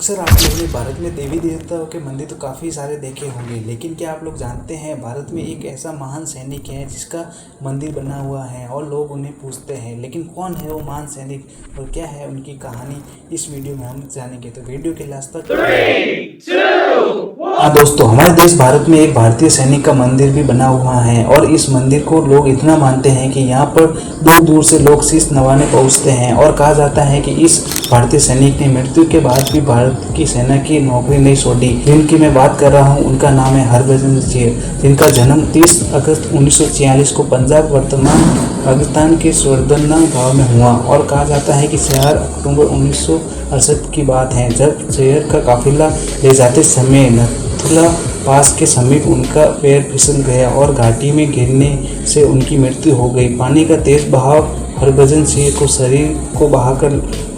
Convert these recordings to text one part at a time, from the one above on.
अक्सर आप लोगों ने भारत में देवी देवताओं के मंदिर तो काफ़ी सारे देखे होंगे, लेकिन क्या आप लोग जानते हैं भारत में एक ऐसा महान सैनिक है जिसका मंदिर बना हुआ है और लोग उन्हें पूछते हैं, लेकिन कौन है वो महान सैनिक और क्या है उनकी कहानी, इस वीडियो में हम जानेंगे। तो वीडियो के लास्ट तक। 3, 2, 1। दोस्तों, हमारे देश भारत में एक भारतीय सैनिक का मंदिर भी बना हुआ है और इस मंदिर को लोग इतना मानते हैं कि यहाँ पर दूर दूर से लोग शीश नवाने पहुँचते हैं और कहा जाता है कि इस भारतीय सैनिक ने मृत्यु के बाद भी भारत की सेना की नौकरी नहीं छोड़ी। जिनकी मैं बात कर रहा हूँ उनका नाम है हरभजन सिंह, जिनका जन्म 30 अगस्त 1946 को पंजाब वर्तमान पाकिस्तान के स्वर्दना गांव में हुआ और कहा जाता है कि 4 अक्टूबर 1968 की बात है, जब शहर का काफिला ले जाते समय नथुला पास के समीप उनका पैर फिसल गया और घाटी में गिरने से उनकी मृत्यु हो गई। पानी का तेज बहाव हरभजन सिंह को शरीर को बहाकर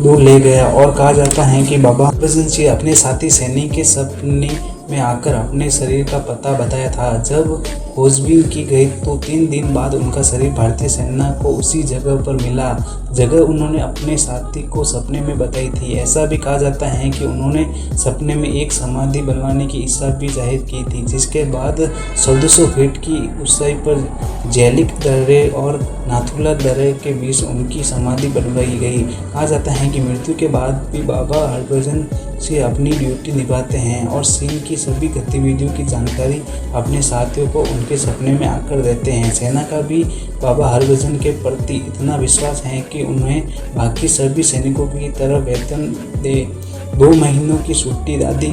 दूर ले गया और कहा जाता है कि बाबा हरभजन सिंह अपने साथी सैनिक के सपने में आकर अपने शरीर का पता बताया था। जब खोजबीन की गई तो 3 दिन बाद उनका शरीर भारतीय सेना को उसी जगह पर मिला जगह उन्होंने अपने साथी को सपने में बताई थी। ऐसा भी कहा जाता है कि उन्होंने सपने में एक समाधि बनवाने की इच्छा भी जाहिर की थी, जिसके बाद 1400 फीट की ऊंचाई पर जैलिक दर्रे और नाथुला दर्रे के बीच उनकी समाधि बनवाई गई। कहा जाता है कि मृत्यु के बाद भी बाबा हरभजन सिंह अपनी ड्यूटी निभाते हैं और सिंह की सभी गतिविधियों की जानकारी अपने साथियों को उनके सपने में आकर देते हैं। सेना का भी बाबा हरभजन के प्रति इतना विश्वास है कि उन्हें बाकी सभी सैनिकों की तरह वेतन दे 2 महीनों की छुट्टी आदि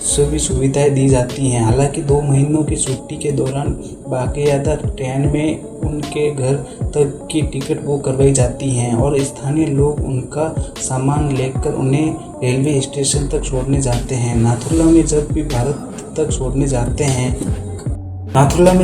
सभी सुविधाएं दी जाती हैं। हालांकि 2 महीनों की छुट्टी के दौरान बाकायदा ट्रेन में उनके घर तक की टिकट बुक करवाई जाती हैं और स्थानीय लोग उनका सामान लेकर उन्हें रेलवे स्टेशन तक छोड़ने जाते हैं। नाथुला में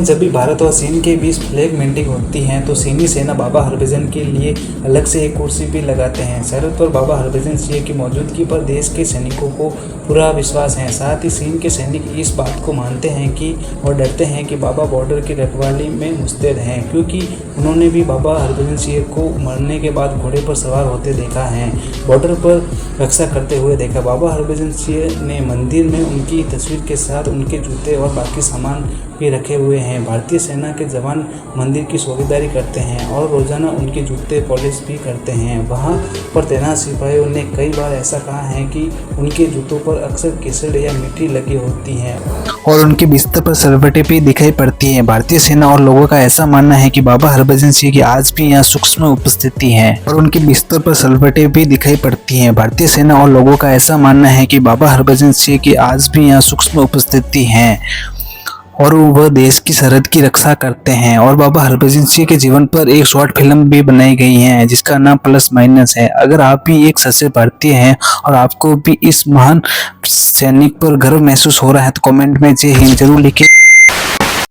जब भी भारत और चीन के बीच फ्लैग मीटिंग होती है तो चीनी सेना बाबा हरभजन के लिए अलग से एक कुर्सी भी लगाते हैं। सरहद पर बाबा हरभजन सिंह की मौजूदगी पर देश के सैनिकों को पूरा विश्वास है। साथ ही चीन के सैनिक इस बात को मानते हैं कि और डरते हैं कि बाबा बॉर्डर की रखवाली में मुस्तैद हैं, क्योंकि उन्होंने भी बाबा हरभजन सिंह को मरने के बाद घोड़े पर सवार होते देखा है, बॉर्डर पर रक्षा करते हुए देखा। बाबा हरभजन सिंह ने मंदिर में उनकी तस्वीर के साथ उनके जूते और बाकी सामान भी रखे हुए हैं। भारतीय सेना के जवान मंदिर की चौकीदारी करते हैं और रोजाना उनके जूते पॉलिश भी करते हैं। वहां पर तैनात सिपाहियों ने कई बार ऐसा कहा है कि उनके जूतों पर अक्सर कीचड़ या मिट्टी लगी होती है और उनके बिस्तर पर सरवटें भी दिखाई पड़ती हैं। भारतीय सेना और लोगों का ऐसा मानना है कि बाबा हरभजन सिंह की आज भी यहाँ सूक्ष्म उपस्थिति है और उनके बिस्तर पर सरवटें भी दिखाई पड़ती हैं। भारतीय सेना और लोगों का ऐसा मानना है कि बाबा हरभजन सिंह की आज भी यहाँ सूक्ष्म उपस्थिति है और वह देश की सरहद की रक्षा करते हैं। और बाबा हरभजन सिंह के जीवन पर एक शॉर्ट फिल्म भी बनाई गई है जिसका नाम प्लस माइनस है। अगर आप भी एक सच्चे भारतीय हैं और आपको भी इस महान सैनिक पर गर्व महसूस हो रहा है तो कमेंट में जय हिंद जरूर लिखें।